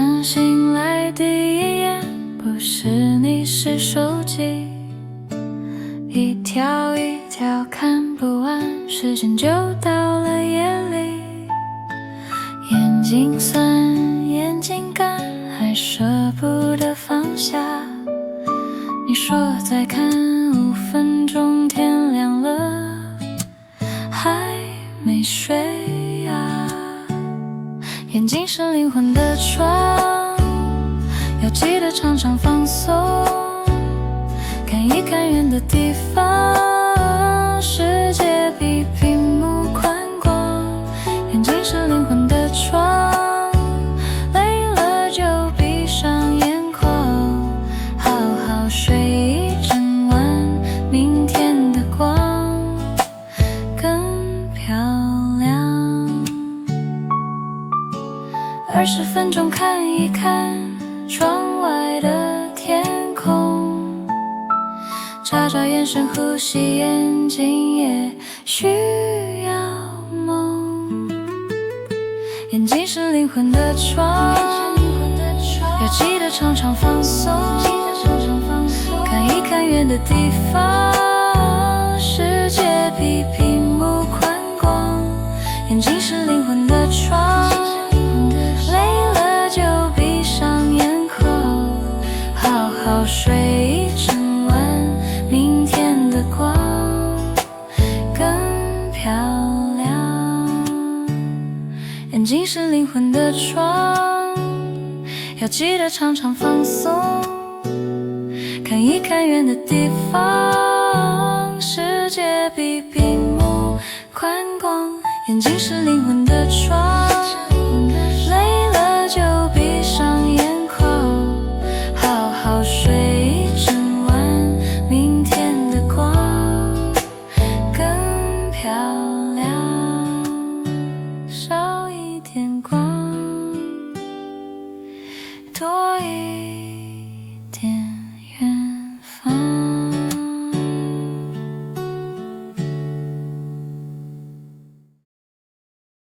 看醒来第一眼，不是你，是手机，一条一条看不完，时间就到了夜里。眼睛酸，眼睛干，还舍不得放下。你说再看5分钟，天亮了，还没睡啊。眼睛是灵魂的窗，要记得常常放松，看一看远的地方，世界比屏幕宽广。眼睛是灵魂的窗，累了就闭上眼眶，好好睡一整晚，明天的光更漂亮。20分钟看一看窗外的天空，眨眨眼深呼吸，眼睛也需要梦。眼睛是灵魂的窗，要记得常常放松，看一看远的地方，世界比屏幕宽广。眼睛是灵魂的窗，累了就闭上眼眶，好好睡一整晚，明天的光更漂亮。眼睛是灵魂的窗，要记得常常放松，看一看远的地方，世界比屏幕宽广。眼睛是灵魂的窗，累了就闭上眼眶，好好睡一整晚，明天的光更漂亮。少一点光，多一